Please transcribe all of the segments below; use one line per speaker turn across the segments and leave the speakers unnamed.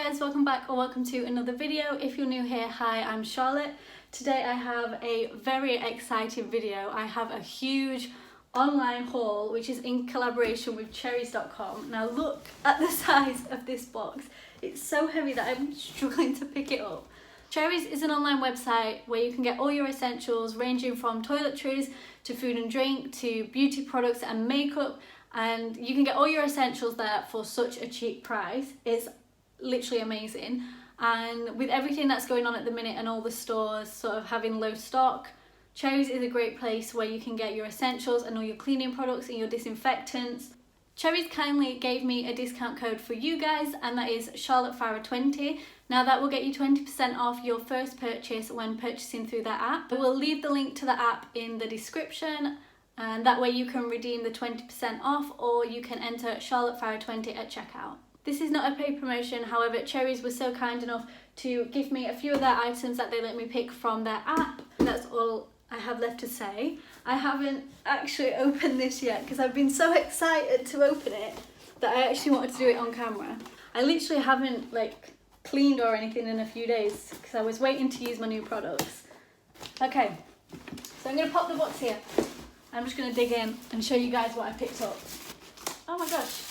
guys, welcome back or welcome to another video. If you're new here, hi, I'm Charlotte. Today I have a very exciting video. I have a huge online haul which is in collaboration with Cherryz.com. Now look at the size of this box. It's so heavy that I'm struggling to pick it up. Cherryz is an online website where you can get all your essentials ranging from toiletries to food and drink to beauty products and makeup, and you can get all your essentials there for such a cheap price. It's literally amazing, and with everything that's going on at the minute and all the stores sort of having low stock, Cherryz is a great place where you can get your essentials and all your cleaning products and your disinfectants. Cherryz kindly gave me a discount code for you guys, and that is CharlotteFarah20. Now that will get you 20% off your first purchase when purchasing through their app. I will leave the link to the app in the description, and that way you can redeem the 20% off, or you can enter CharlotteFarah20 at checkout. This is not a paid promotion, however Cherryz was so kind enough to give me a few of their items that they let me pick from their app. That's all I have left to say. I haven't actually opened this yet because I've been so excited to open it that I actually wanted to do it on camera. I literally haven't cleaned or anything in a few days because I was waiting to use my new products. Okay, so I'm going to pop the box here. I'm just going to dig in and show you guys what I picked up. Oh my gosh,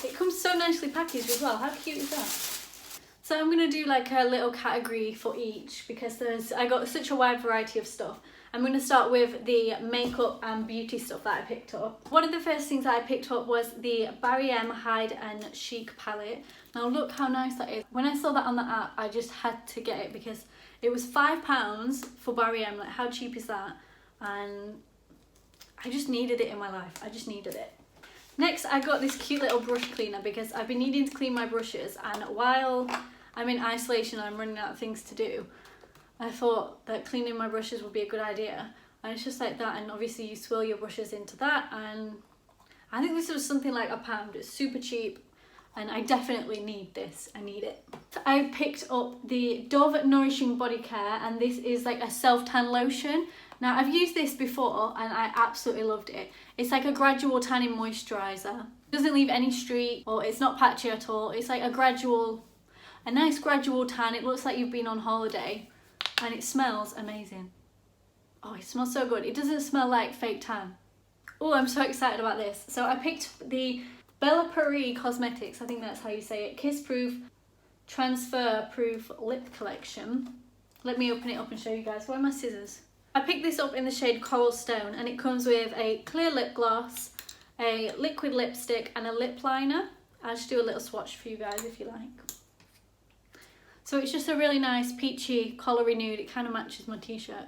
it comes so nicely packaged as well. How cute is that? So I'm going to do like a little category for each because I got such a wide variety of stuff. I'm going to start with the makeup and beauty stuff that I picked up. One of the first things that I picked up was the Barry M Hide and Chic palette. Now look how nice that is. When I saw that on the app, I just had to get it because it was £5 for Barry M. Like, how cheap is that? And I just needed it in my life. I just needed it. Next, I got this cute little brush cleaner because I've been needing to clean my brushes, and while I'm in isolation and I'm running out of things to do, I thought that cleaning my brushes would be a good idea. And it's just like that, and obviously you swirl your brushes into that, and I think this was something like £1. It's super cheap, and I definitely need this. I need it. I picked up the Dove Nourishing Body Care, and this is like a self-tan lotion. Now I've used this before and I absolutely loved it. It's like a gradual tanning moisturiser. It doesn't leave any streak, or it's not patchy at all. It's like a nice gradual tan. It looks like you've been on holiday, and it smells amazing. Oh, it smells so good. It doesn't smell like fake tan. Oh, I'm so excited about this. So I picked the Bella Paris Cosmetics, I think that's how you say it, Kiss Proof Transfer Proof Lip Collection. Let me open it up and show you guys. Where are my scissors? I picked this up in the shade Coral Stone, and it comes with a clear lip gloss, a liquid lipstick and a lip liner. I'll just do a little swatch for you guys if you like. So it's just a really nice peachy coloury nude. It kind of matches my t-shirt.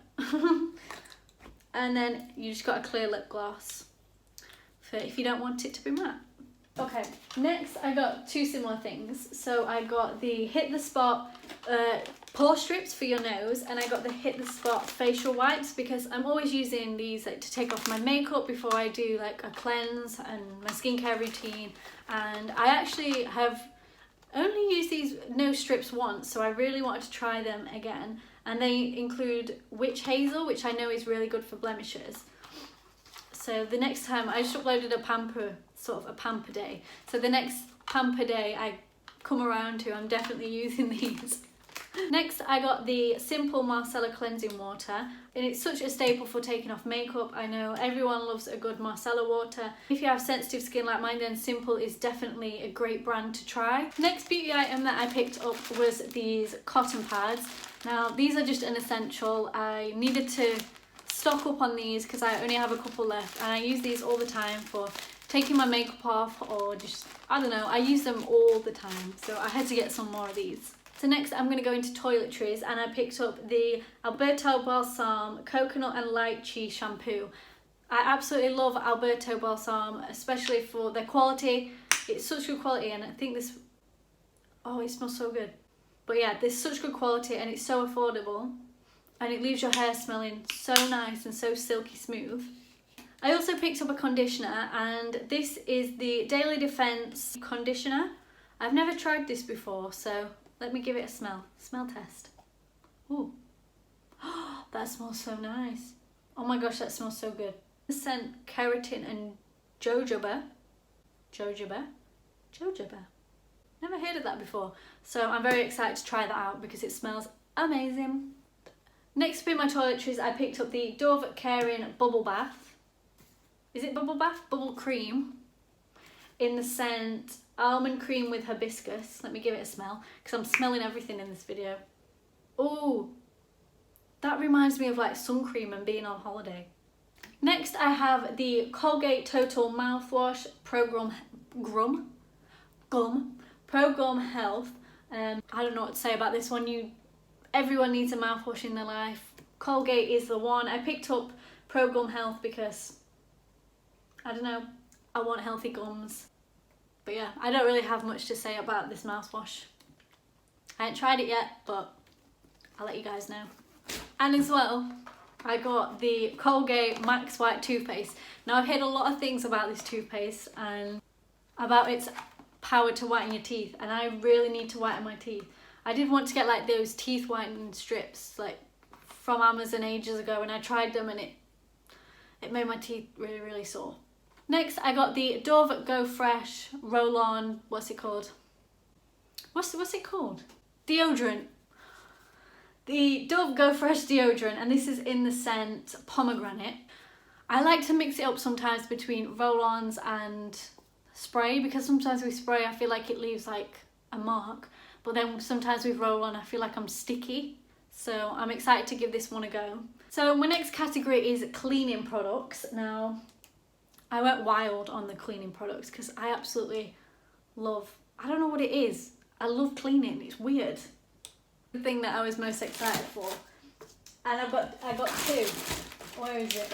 And then you just got a clear lip gloss for if you don't want it to be matte. Okay, next I got two similar things. So I got the Hit the Spot pore strips for your nose, and I got the Hit the Spot facial wipes because I'm always using these to take off my makeup before I do a cleanse and my skincare routine. And I actually have only used these nose strips once, so I really wanted to try them again. And they include Witch Hazel, which I know is really good for blemishes. So the next time, I just uploaded a pamper day. So the next pamper day I come around to, I'm definitely using these. Next, I got the Simple Micellar Cleansing Water, and it's such a staple for taking off makeup. I know everyone loves a good micellar water. If you have sensitive skin like mine, then Simple is definitely a great brand to try. Next beauty item that I picked up was these cotton pads. Now, these are just an essential. I needed to stock up on these because I only have a couple left, and I use these all the time for taking my makeup off, or just, I don't know, I use them all the time. So I had to get some more of these. So next I'm going to go into toiletries, and I picked up the Alberto Balsam Coconut and Lychee Shampoo. I absolutely love Alberto Balsam, especially for their quality. It's such good quality, and I think this, oh, it smells so good. But yeah, there's such good quality, and it's so affordable, and it leaves your hair smelling so nice and so silky smooth. I also picked up a conditioner, and this is the Daily Defense conditioner. I've never tried this before, so let me give it a smell test. Ooh, that smells so nice. Oh my gosh, that smells so good. The scent keratin and jojoba. Never heard of that before. So I'm very excited to try that out because it smells amazing. Next up in my toiletries, I picked up the Dove Caring Bubble Bath. Is it Bubble Bath? Bubble Cream. In the scent Almond Cream with Hibiscus. Let me give it a smell because I'm smelling everything in this video. Oh, that reminds me of like sun cream and being on holiday. Next I have the Colgate Total Mouthwash Pro Gum Health. I don't know what to say about this one. Everyone needs a mouthwash in their life. Colgate is the one. I picked up Pro Gum Health because, I don't know, I want healthy gums. But yeah, I don't really have much to say about this mouthwash. I haven't tried it yet, but I'll let you guys know. And as well, I got the Colgate Max White toothpaste. Now I've heard a lot of things about this toothpaste and about its power to whiten your teeth, and I really need to whiten my teeth. I did want to get like those teeth whitening strips like from Amazon ages ago, and I tried them and it made my teeth really, really sore. Next I got the Dove Go Fresh Roll-On, what's it called? What's it called? Deodorant. The Dove Go Fresh deodorant, and this is in the scent Pomegranate. I like to mix it up sometimes between roll-ons and spray, because sometimes with spray I feel like it leaves like a mark, but then sometimes with roll-on I feel like I'm sticky. So I'm excited to give this one a go. So my next category is cleaning products. Now I went wild on the cleaning products because I absolutely love, I don't know what it is, I love cleaning, it's weird. The thing that I was most excited for, and I got two. Where is it?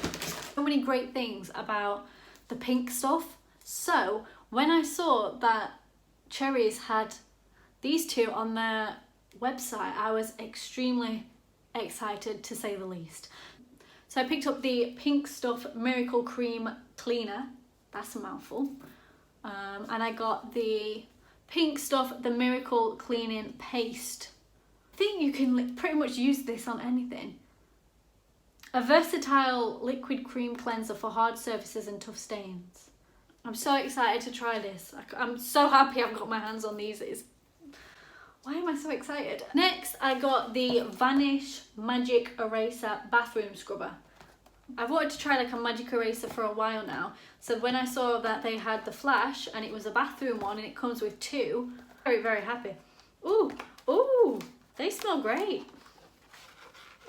So many great things about the pink stuff. So when I saw that Cherryz had these two on their website, I was extremely excited, to say the least. So I picked up the Pink Stuff Miracle Cream Cleaner. That's a mouthful. And I got the Pink Stuff The Miracle Cleaning Paste. I think you can pretty much use this on anything. A versatile liquid cream cleanser for hard surfaces and tough stains. I'm so excited to try this. I'm so happy I've got my hands on these. Why am I so excited? Next, I got the Vanish Magic Eraser Bathroom Scrubber. I've wanted to try like a magic eraser for a while now. So when I saw that they had the Flash and it was a bathroom one and it comes with two, very, very happy. Ooh, ooh, they smell great.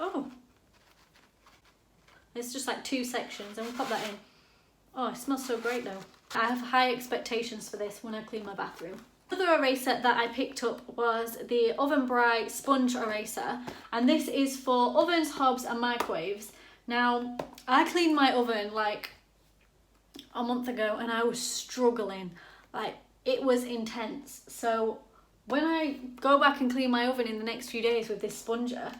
Oh. It's just like two sections and we'll pop that in. Oh, it smells so great though. I have high expectations for this when I clean my bathroom. Another eraser that I picked up was the Oven Bright Sponge Eraser, and this is for ovens, hobs and microwaves. Now, I cleaned my oven like a month ago and I was struggling. Like, it was intense. So when I go back and clean my oven in the next few days with this sponger,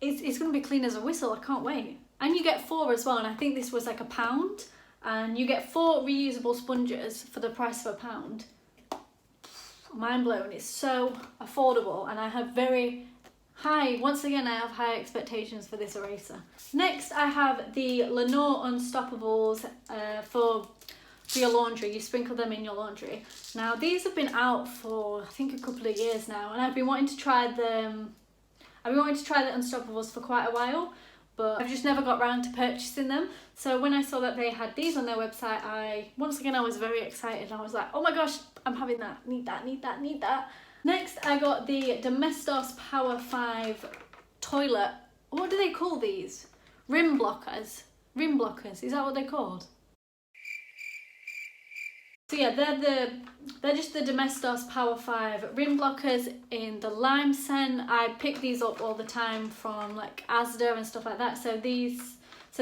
it's going to be clean as a whistle. I can't wait. And you get 4 as well, and I think this was like £1, and you get 4 reusable sponges for the price of £1. Mind blown. It's so affordable, and I have once again I have high expectations for this eraser. Next I have the Lenore Unstoppables for your laundry. You sprinkle them in your laundry. Now these have been out for I think a couple of years now, and I've been wanting to try them. I've been wanting to try the Unstoppables for quite a while, but I've just never got around to purchasing them. So when I saw that they had these on their website, once again I was very excited. I was like, oh my gosh, I'm having that, need that, need that, need that. Next I got the Domestos Power 5 toilet, what do they call these? Rim blockers, is that what they're called? So yeah, they're just the Domestos Power 5 rim blockers in the lime scent. I pick these up all the time from like Asda and stuff like that. So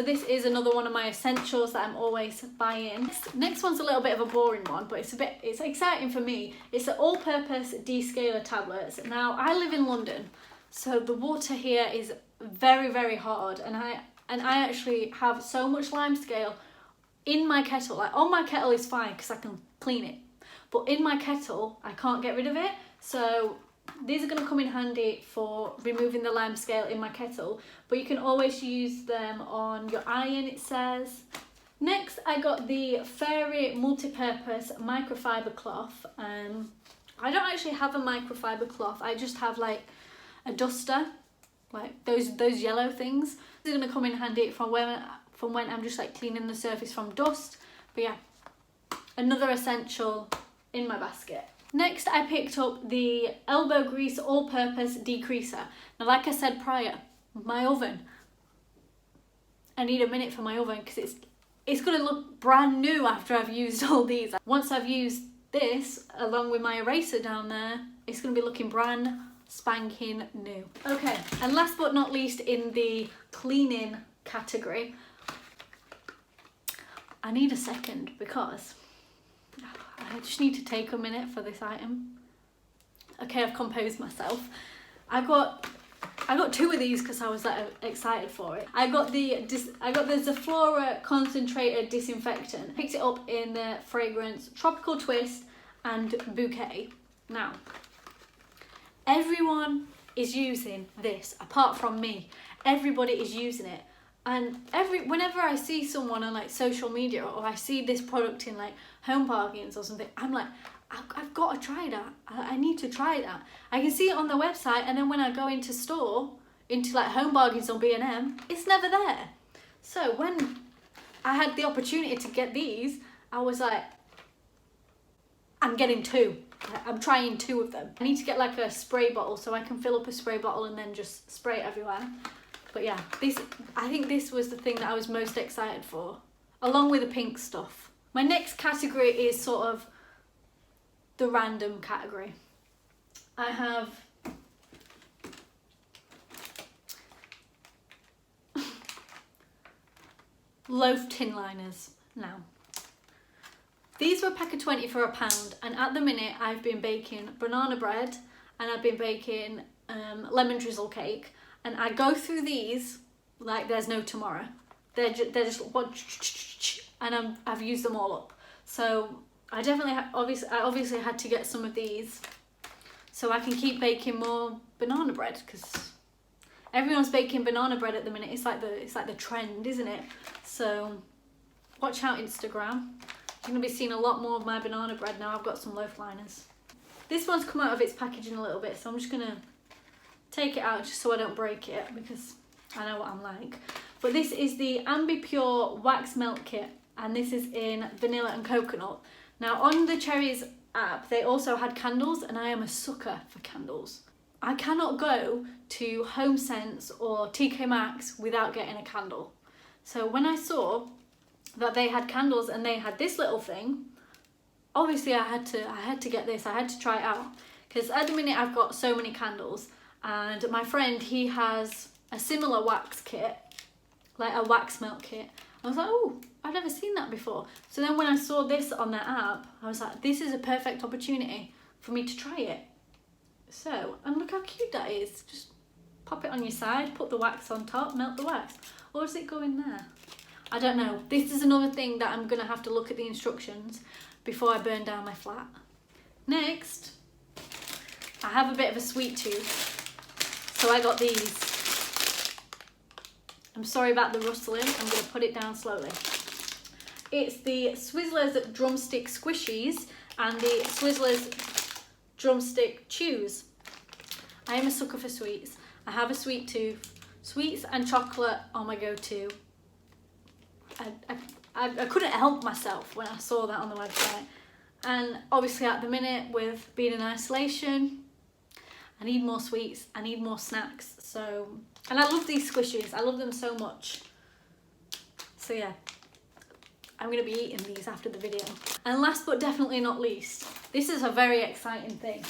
this is another one of my essentials that I'm always buying. Next one's a little bit of a boring one, but it's exciting for me. It's the all-purpose descaler tablets. Now I live in London, so the water here is very, very hard, and I actually have so much lime scale in my kettle. Like on my kettle is fine because I can clean it, but in my kettle I can't get rid of it. So these are going to come in handy for removing the lime scale in my kettle, but you can always use them on your iron, it says. Next I got the Fairy multi-purpose microfiber cloth. I don't actually have a microfiber cloth. I just have like a duster, like those yellow things. This is gonna come in handy from when I'm just like cleaning the surface from dust. But yeah, another essential in my basket. Next, I picked up the elbow grease all-purpose degreaser. Now, like I said prior, my oven, I need a minute for my oven because it's gonna look brand new after I've used all these. Once I've used this along with my eraser down there, it's gonna be looking brand spanking new. Okay, and last but not least in the cleaning category, I need a second because I just need to take a minute for this item. Okay, I've composed myself. I got two of these because I was like excited for it. I got the Zaflora concentrated disinfectant. Picked it up in the fragrance Tropical Twist and Bouquet. Now, everyone is using this apart from me. Everybody is using it. And whenever I see someone on like social media or I see this product in like Home Bargains or something, I'm like, I've got to try that. I need to try that. I can see it on the website, and then when I go into like Home Bargains on B&M, it's never there. So when I had the opportunity to get these, I was like, I'm getting two. I'm trying two of them. I need to get like a spray bottle so I can fill up a spray bottle and then just spray it everywhere. But yeah, I think this was the thing that I was most excited for, along with the pink stuff. My next category is sort of the random category. I have loaf tin liners now. These were a pack of 20 for £1, and at the minute I've been baking banana bread and I've been baking lemon drizzle cake. And I go through these like there's no tomorrow. They're just one, and I've used them all up. So I definitely obviously had to get some of these so I can keep baking more banana bread, because everyone's baking banana bread at the minute. It's like the trend, isn't it? So watch out, Instagram. You're gonna be seeing a lot more of my banana bread now. I've got some loaf liners. This one's come out of its packaging a little bit, so I'm just gonna take it out just so I don't break it, because I know what I'm like. But this is the Ambipure Wax Melt Kit, and this is in vanilla and coconut. Now on the Cherryz app, they also had candles, and I am a sucker for candles. I cannot go to HomeSense or TK Maxx without getting a candle. So when I saw that they had candles and they had this little thing, obviously I had to get this. I had to try it out, because at the minute I've got so many candles. And my friend, he has a similar wax kit, like a wax melt kit. I was like, oh, I've never seen that before. So then when I saw this on their app, I was like, this is a perfect opportunity for me to try it. So, and look how cute that is. Just pop it on your side, put the wax on top, melt the wax. Or does it go in there? I don't know. This is another thing that I'm gonna have to look at the instructions before I burn down my flat. Next, I have a bit of a sweet tooth. So I got these. I'm sorry about the rustling. I'm going to put it down slowly. It's the Swizzlers Drumstick Squishies and the Swizzlers Drumstick Chews. I am a sucker for sweets. I have a sweet tooth. Sweets and chocolate are my go-to. I couldn't help myself when I saw that on the website. And obviously at the minute, with being in isolation, I need more sweets, I need more snacks. So, and I love these squishies, I love them so much. So yeah, I'm gonna be eating these after the video. And last but definitely not least, this is a very exciting thing.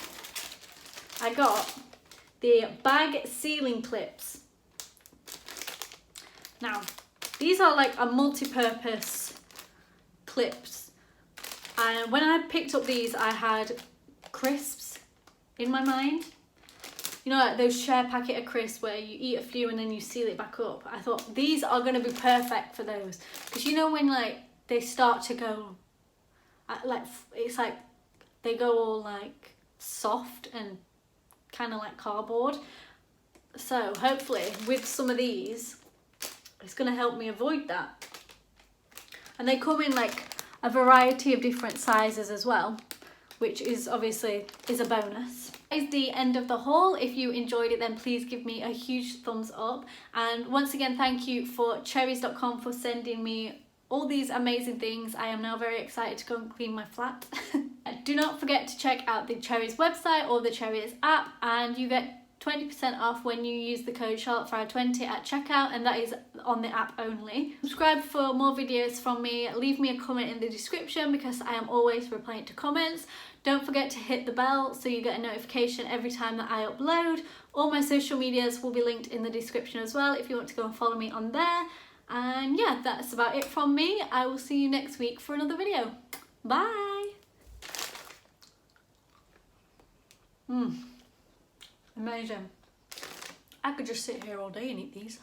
I got the bag sealing clips. Now, these are like a multi-purpose clips. And when I picked up these, I had crisps in my mind. You know, like those share packet of crisps where you eat a few and then you seal it back up. I thought these are going to be perfect for those. Because you know when like they start to go, like it's like they go all like soft and kind of like cardboard. So hopefully with some of these, it's going to help me avoid that. And they come in like a variety of different sizes as well, which is obviously a bonus. That is the end of the haul. If you enjoyed it, then please give me a huge thumbs up. And once again, thank you for Cherryz.com for sending me all these amazing things. I am now very excited to go and clean my flat. Do not forget to check out the Cherryz website or the Cherryz app, and you get 20% off when you use the code Charlotte520 at checkout, and that is on the app only. Subscribe for more videos from me. Leave me a comment in the description because I am always replying to comments. Don't forget to hit the bell so you get a notification every time that I upload. All my social medias will be linked in the description as well if you want to go and follow me on there. And yeah, that's about it from me. I will see you next week for another video. Bye! Amazing. I could just sit here all day and eat these.